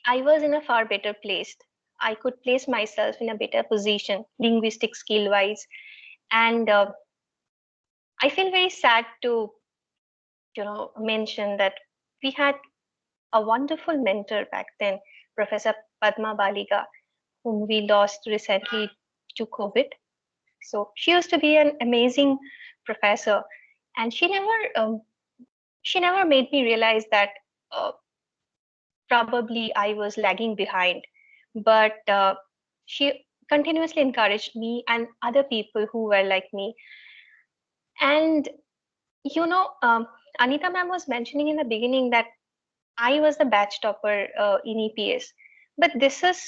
I was in a far better place. I could place myself in a better position, linguistic skill wise. And I feel very sad to, mention that we had a wonderful mentor back then, Professor Padma Baliga, whom we lost recently to COVID. So she used to be an amazing professor, and she never made me realize that probably I was lagging behind. But she continuously encouraged me and other people who were like me. And, Anita ma'am was mentioning in the beginning that I was the batch topper in EPS. But this is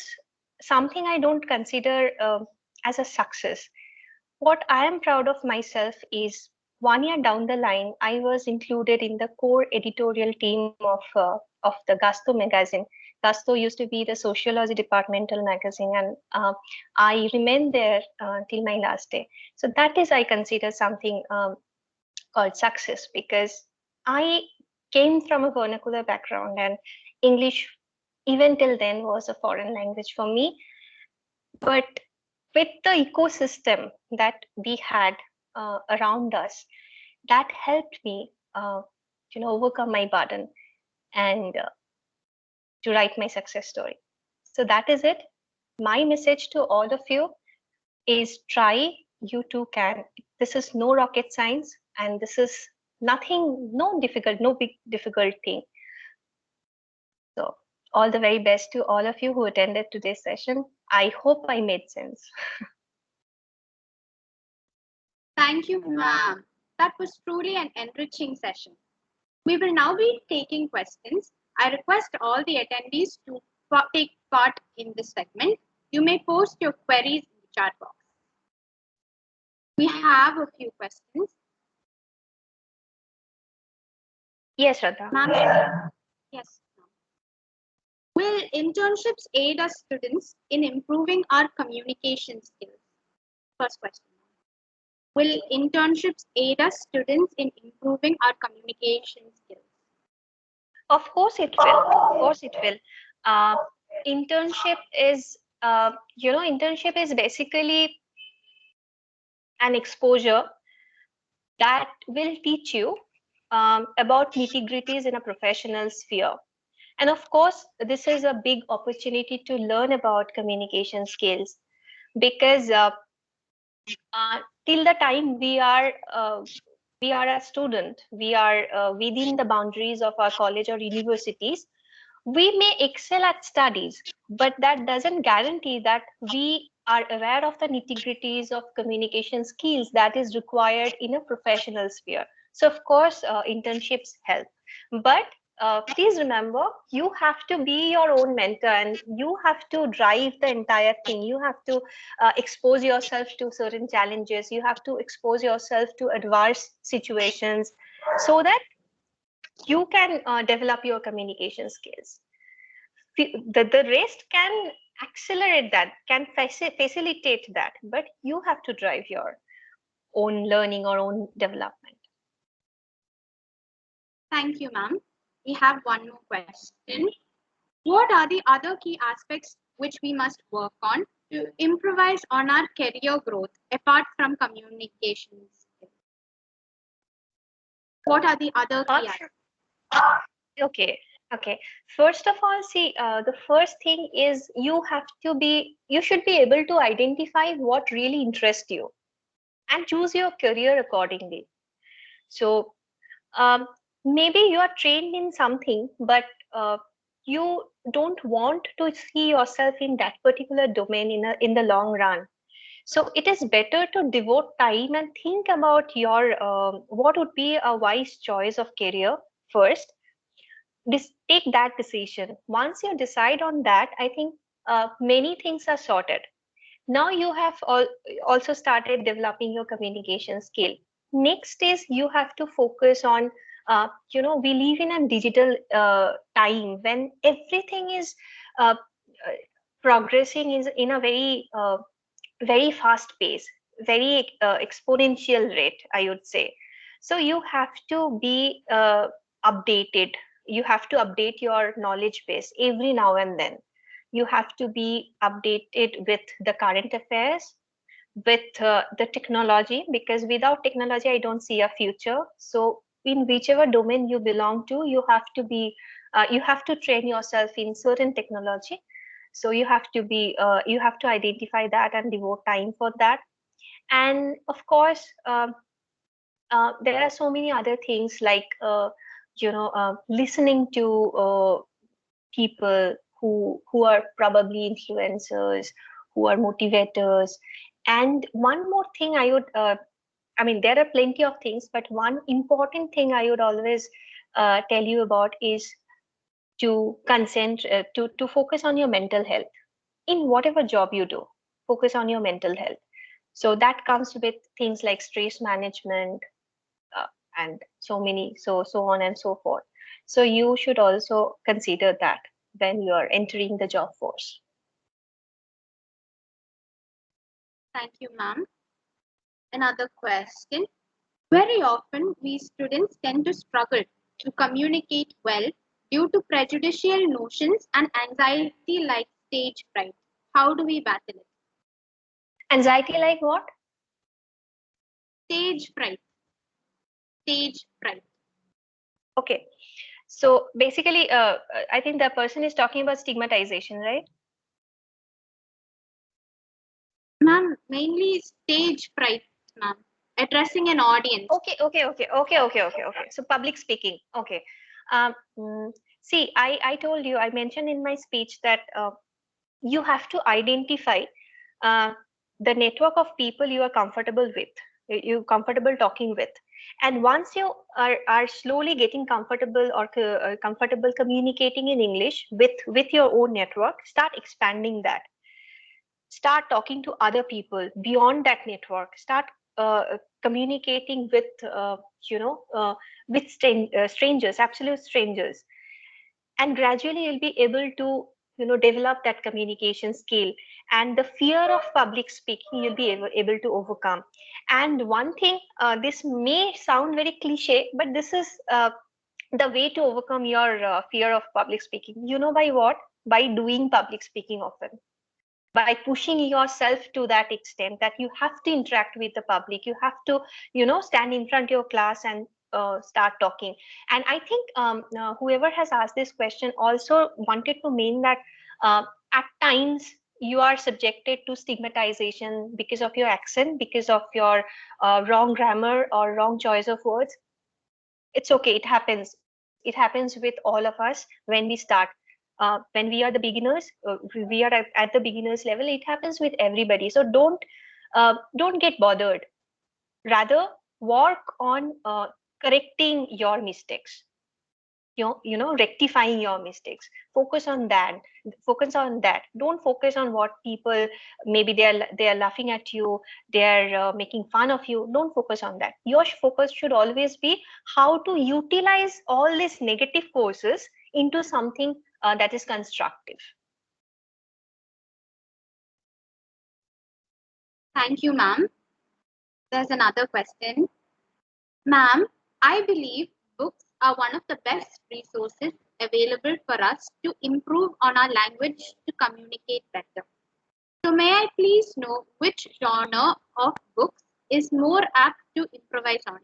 something I don't consider as a success. What I am proud of myself is 1 year down the line, I was included in the core editorial team of the Gasto magazine. Gasto used to be the sociology departmental magazine, and I remained there till my last day. So that is, I consider, something called success, because I came from a vernacular background, and English, even till then, was a foreign language for me. But with the ecosystem that we had around us, that helped me, overcome my burden and to write my success story. So that is it. My message to all of you is try, you too can. This is no rocket science, and this is nothing, no big difficult thing. So all the very best to all of you who attended today's session. I hope I made sense. Thank you, ma'am. That was truly an enriching session. We will now be taking questions. I request all the attendees to take part in this segment. You may post your queries in the chat box. We have a few questions. Yes, Shraddha. Ma'am, yes. Will internships aid us students in improving our communication skills? First question. Will internships aid us students in improving our communication skills? Of course it will. Of course it will. Internship is, internship is basically an exposure that will teach you about nitty-gritties in a professional sphere. And of course, this is a big opportunity to learn about communication skills, because till the time we are a student, we are within the boundaries of our college or universities, we may excel at studies, but that doesn't guarantee that we are aware of the nitty-gritties of communication skills that is required in a professional sphere. So of course, internships help. But please remember, you have to be your own mentor, and you have to drive the entire thing. You have to expose yourself to certain challenges. You have to expose yourself to adverse situations so that you can develop your communication skills. The rest can accelerate that, can facilitate that, but you have to drive your own learning or own development. Thank you, ma'am. We have one more question. What are the other key aspects which we must work on to improvise on our career growth apart from communications? What are the other key items? Okay. Okay. First of all, see, the first thing is you should be able to identify what really interests you and choose your career accordingly. So um, maybe you are trained in something, but you don't want to see yourself in that particular domain in the long run. So it is better to devote time and think about your what would be a wise choice of career first. Take that decision. Once you decide on that, I think many things are sorted. Now you have also started developing your communication skill. Next is you have to focus on we live in a digital time when everything is uh, uh, progressing is in a very fast pace, very exponential rate, I would say. So you have to be updated. You have to update your knowledge base every now and then. You have to be updated with the current affairs, with the technology, because without technology, I don't see a future. So in whichever domain you belong to, you have to train yourself in certain technology. So you have to identify that and devote time for that. And of course, there are so many other things like listening to people who are probably influencers, who are motivators. And one more thing I would I mean, there are plenty of things, but one important thing I would always tell you about is to to focus on your mental health in whatever job you do. Focus on your mental health. So that comes with things like stress management, uh, and so on and so forth. So you should also consider that when you are entering the job force. Thank you, ma'am. Another question. Very often, we students tend to struggle to communicate well due to prejudicial notions and anxiety like stage fright. How do we battle it? Anxiety like what? Stage fright. Stage fright. Okay. So basically, I think the person is talking about stigmatization, right? Ma'am, mainly stage fright, ma'am. Addressing an audience. Okay. So public speaking. Okay. Um, mm, See, I told you, I mentioned in my speech that you have to identify uh, the network of people you are comfortable with, you comfortable talking with. And once you are slowly getting comfortable or comfortable communicating in English with your own network, start expanding that. Start talking to other people beyond that network. Start communicating with strangers, absolute strangers. And gradually you'll be able to develop that communication skill, and the fear of public speaking you'll be able to overcome. And one thing, this may sound very cliche, but this is the way to overcome your fear of public speaking. You know by what? By doing public speaking often, by pushing yourself to that extent that you have to interact with the public. You have to stand in front of your class and start talking. And I think whoever has asked this question also wanted to mean that uh, at times you are subjected to stigmatization because of your accent, because of your wrong grammar or wrong choice of words. It's okay, it happens with all of us when we start. When we are the beginners, we are at the beginners level, it happens with everybody. So don't get bothered. Rather, work on correcting your mistakes, rectifying your mistakes. Focus on that. Don't focus on what people, maybe they are laughing at you, they are making fun of you. Don't focus on that. Your focus should always be how to utilize all these negative forces into something that is constructive. Thank you, ma'am. There's another question. Ma'am, I believe books are one of the best resources available for us to improve on our language to communicate better. So, may I please know which genre of books is more apt to improvise on it?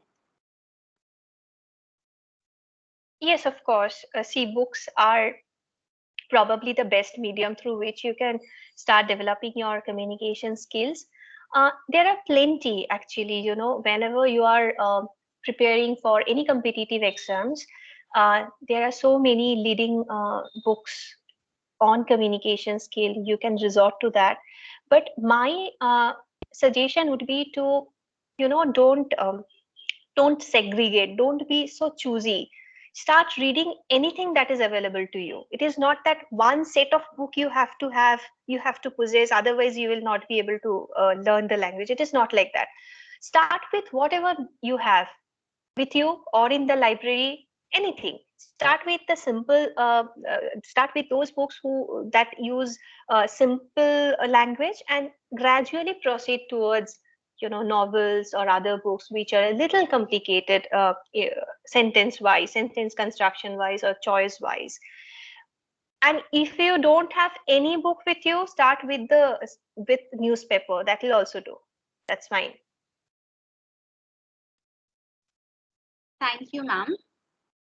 Yes, of course. See, books are probably the best medium through which you can start developing your communication skills. There are plenty, actually, whenever you are preparing for any competitive exams, there are so many leading books on communication skill. You can resort to that. But my suggestion would be to, don't segregate, don't be so choosy. Start reading anything that is available to you. It is not that one set of book you have to possess, otherwise you will not be able to learn the language. It is not like that. Start with whatever you have with you or in the library, anything. Start with the simple start with those books that use simple language, and gradually proceed towards novels or other books which are a little complicated, sentence wise, sentence construction wise, or choice wise. And if you don't have any book with you, start with newspaper. That will also do. That's fine. Thank you, ma'am.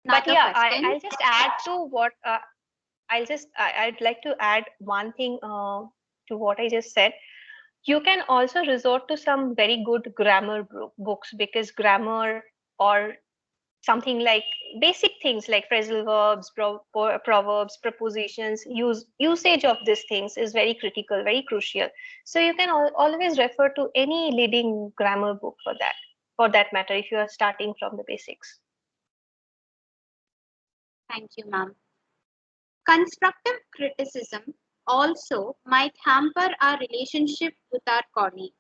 But Another yeah, question. I'll just add to what I'd like to add one thing to what I just said. You can also resort to some very good grammar books, because grammar or something like basic things like phrasal verbs, proverbs, prepositions, usage of these things is very critical, very crucial. So you can always refer to any leading grammar book for that matter, if you are starting from the basics. Thank you, ma'am. Constructive criticism also might hamper our relationship with our colleagues.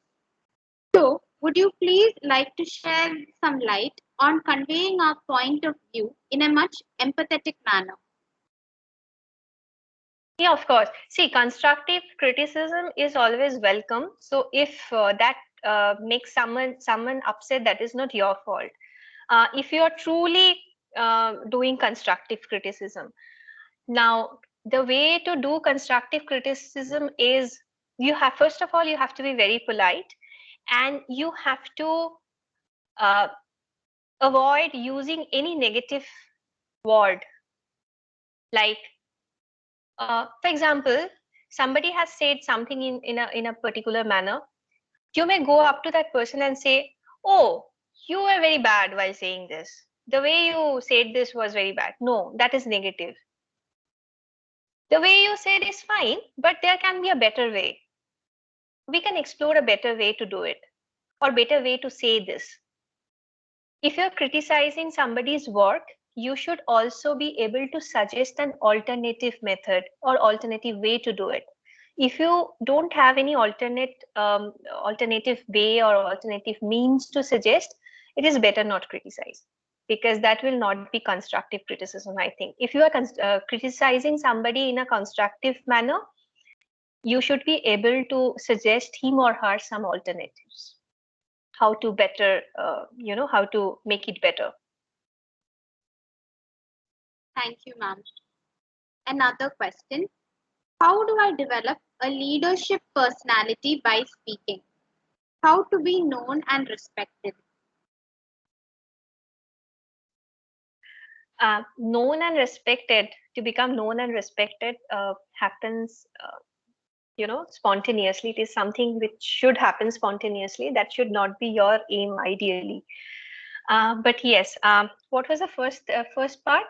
So, would you please like to share some light on conveying our point of view in a much empathetic manner? Yeah, of course. See, constructive criticism is always welcome. So if that makes someone upset, that is not your fault. If you are truly doing constructive criticism, now the way to do constructive criticism is, first of all, you have to be very polite, and you have to avoid using any negative word. Like, for example, somebody has said something in a particular manner. You may go up to that person and say, "Oh, you were very bad while saying this. The way you said this was very bad." No, that is negative. The way you said is fine, but there can be a better way. We can explore a better way to do it, or better way to say this. If you're criticizing somebody's work, you should also be able to suggest an alternative method or alternative way to do it. If you don't have any alternative way or alternative means to suggest, it is better not criticize, because that will not be constructive criticism, I think. If you are criticizing somebody in a constructive manner, you should be able to suggest him or her some alternatives, how to better, how to make it better. Thank you, ma'am. Another question. How do I develop a leadership personality by speaking? How to be known and respected? Known and respected, to become known and respected happens spontaneously. It is something which should happen spontaneously. That should not be your aim, ideally. But yes, what was the first part?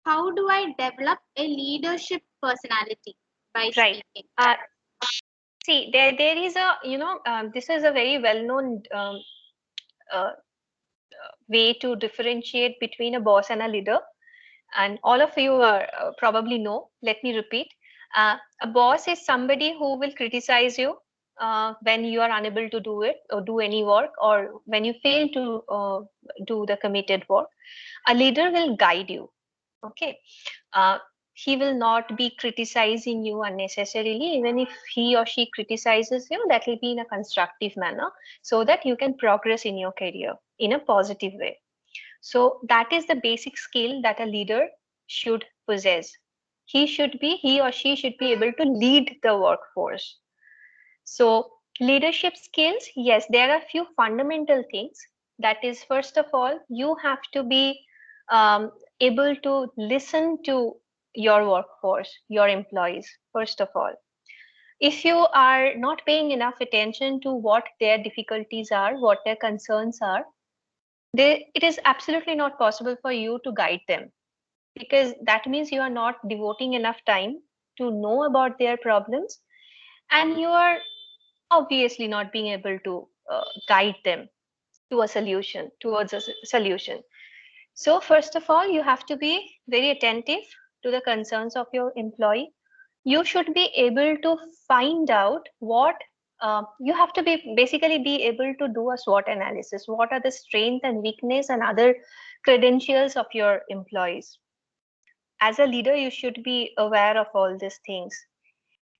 How do I develop a leadership personality by Right. speaking? See, there is a, this is a very well-known uh, way to differentiate between a boss and a leader. And all of you probably know. Let me repeat. A boss is somebody who will criticize you when you are unable to do it or do any work, or when you fail to do the committed work. A leader will guide you. Okay. He will not be criticizing you unnecessarily. Even if he or she criticizes you, that will be in a constructive manner, so that you can progress in your career in a positive way. So that is the basic skill that a leader should possess. He or she should be able to lead the workforce. So leadership skills, yes, there are a few fundamental things. That is, first of all, you have to be able to listen to your workforce, your employees, first of all. If you are not paying enough attention to what their difficulties are, what their concerns are, it is absolutely not possible for you to guide them, because that means you are not devoting enough time to know about their problems, and you are obviously not being able to guide them to a solution, towards a solution. So first of all, you have to be very attentive to the concerns of your employee. You should be able to find out what you have to be basically be able to do a SWOT analysis. What are the strengths and weakness and other credentials of your employees? As a leader, you should be aware of all these things.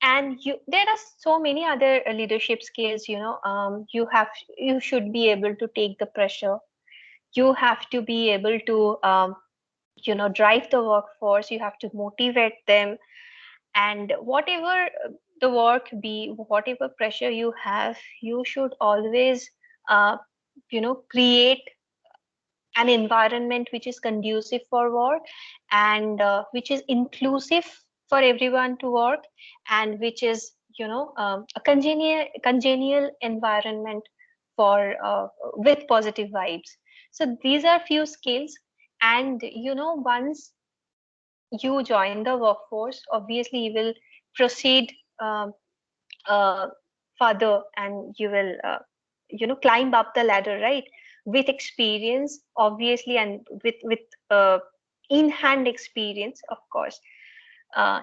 And there are so many other leadership skills. You should be able to take the pressure. You have to be able to drive the workforce. You have to motivate them, and whatever the work be, whatever pressure you have, you should always create an environment which is conducive for work, and which is inclusive for everyone to work, and which is a congenial environment for with positive vibes. So these are few skills. And once you join the workforce, obviously you will proceed uh, further, and you will climb up the ladder, right, with experience, obviously, and with in hand experience, of course.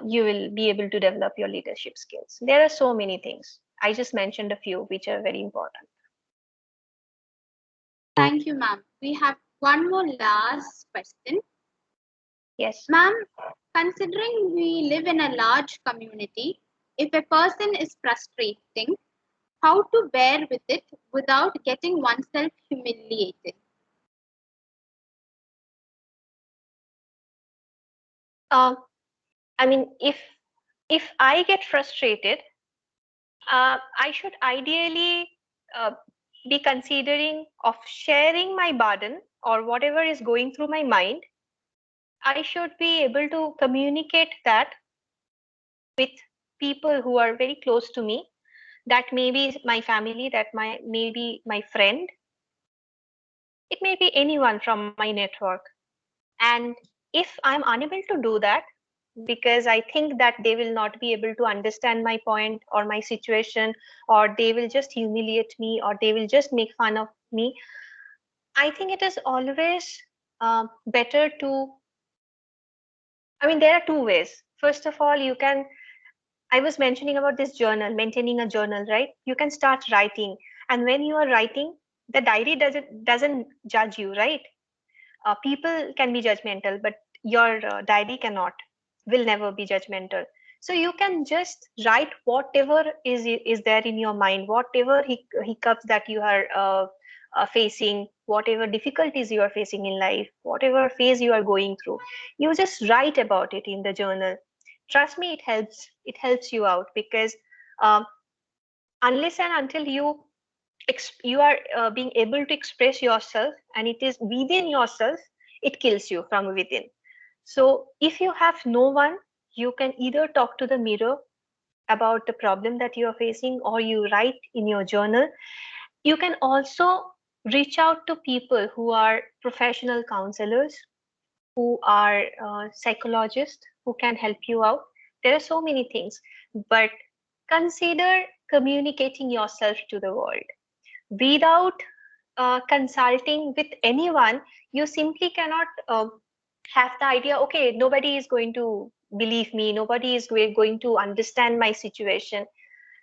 You will be able to develop your leadership skills. There are so many things. I just mentioned a few which are very important. Thank you, ma'am. We have one more last question. Yes. Ma'am, considering we live in a large community, if a person is frustrating, how to bear with it without getting oneself humiliated? I mean, if I get frustrated, I should ideally be considering of sharing my burden or whatever is going through my mind. I should be able to communicate that with people who are very close to me. That may be my family, that may be my friend. It may be anyone from my network. And if I'm unable to do that, because I think that they will not be able to understand my point or my situation, or they will just humiliate me, or they will just make fun of me, I think it is always better to, I mean, there are two ways. First of all, I was mentioning about this journal, maintaining a journal, right? You can start writing. And when you are writing, the diary doesn't judge you, right? People can be judgmental, but your diary will never be judgmental. So you can just write whatever is there in your mind, whatever hiccups that you are facing, whatever difficulties you are facing in life, whatever phase you are going through. You just write about it in the journal. Trust me, it helps you out, because um, unless and until you are being able to express yourself, and it is within yourself, it kills you from within. So if you have no one, you can either talk to the mirror about the problem that you are facing, or you write in your journal. You can also reach out to people who are professional counselors, who are psychologists, who can help you out. There are so many things, but consider communicating yourself to the world without consulting with anyone. You simply cannot have the idea, okay, nobody is going to believe me, nobody is going to understand my situation.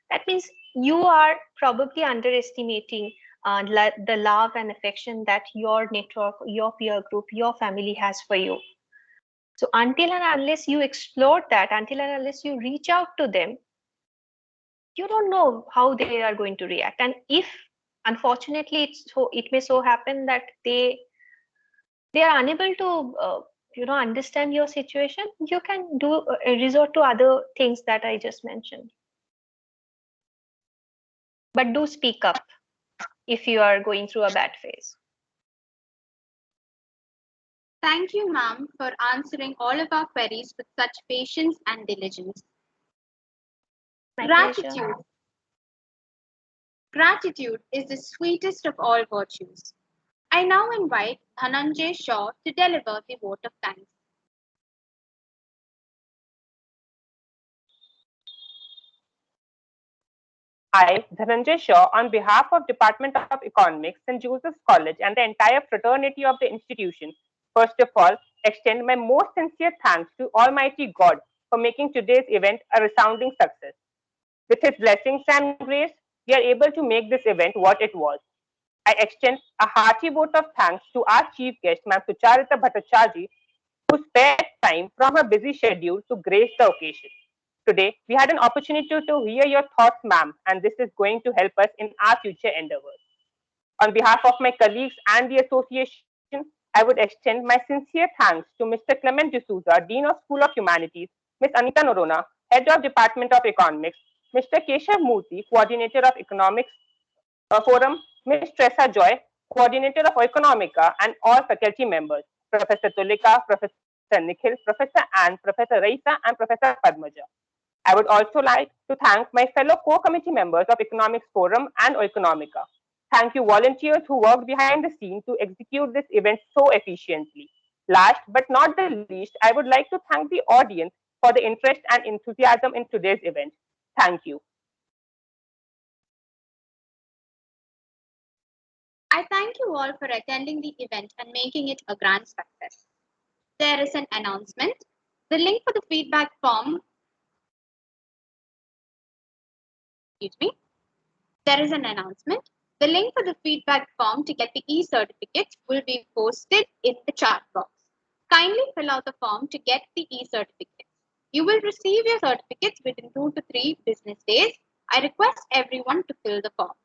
That means you are probably underestimating the love and affection that your network, your peer group, your family has for you. So until and unless you explore that, until and unless you reach out to them, you don't know how they are going to react. And if unfortunately it may so happen that they are unable to understand your situation, you can do resort to other things that I just mentioned. But do speak up if you are going through a bad phase. Thank you, ma'am, for answering all of our queries with such patience and diligence. My Gratitude. pleasure. Gratitude is the sweetest of all virtues. I now invite Dhananjay Shaw to deliver the vote of thanks. I, Dhananjay Shaw, on behalf of Department of Economics, St. Joseph's College and the entire fraternity of the institution, first of all, extend my most sincere thanks to Almighty God for making today's event a resounding success. With His blessings and grace, we are able to make this event what it was. I extend a hearty vote of thanks to our chief guest, Ms. Sucharita Bhattacharjee, who spared time from her busy schedule to grace the occasion. Today, we had an opportunity to hear your thoughts, ma'am, and this is going to help us in our future endeavors. On behalf of my colleagues and the association, I would extend my sincere thanks to Mr. Clement D'Souza, Dean of School of Humanities, Ms. Anita Norona, Head of Department of Economics, Mr. Keshav Murthy, Coordinator of Economics Forum, Ms. Tressa Joy, Coordinator of Economica, and all faculty members, Professor Tulika, Professor Nikhil, Professor Ann, Professor Raisa, and Professor Padmaja. I would also like to thank my fellow co-committee members of Economics Forum and Economica. Thank you volunteers who worked behind the scene to execute this event so efficiently. Last but not the least, I would like to thank the audience for the interest and enthusiasm in today's event. Thank you. I thank you all for attending the event and making it a grand success. There is an announcement. The link for the feedback form, There is an announcement. The link for the feedback form to get the e-certificate will be posted in the chat box. Kindly fill out the form to get the e-certificate. You will receive your certificates within 2 to 3 business days. I request everyone to fill the form.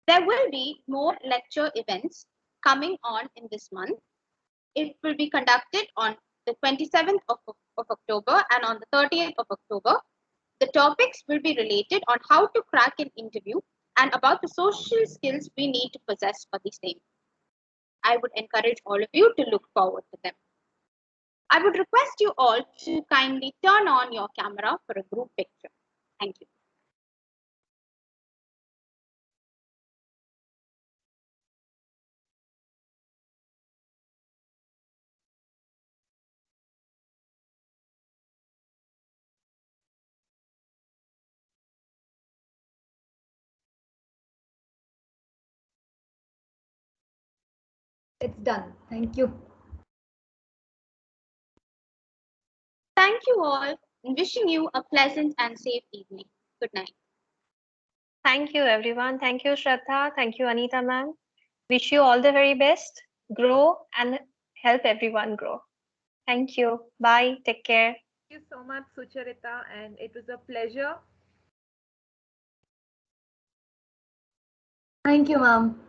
There will be more lecture events coming on in this month. It will be conducted on the 27th of October and on the 30th of October. The topics will be related on how to crack an interview and about the social skills we need to possess for the same. I would encourage all of you to look forward to them. I would request you all to kindly turn on your camera for a group picture. Thank you. It's done. Thank you. Thank you all and wishing you a pleasant and safe evening. Good night. Thank you, everyone. Thank you, Shraddha. Thank you, Anita, ma'am. Wish you all the very best. Grow and help everyone grow. Thank you. Bye. Take care. Thank you so much, Sucharita, and it was a pleasure. Thank you, ma'am.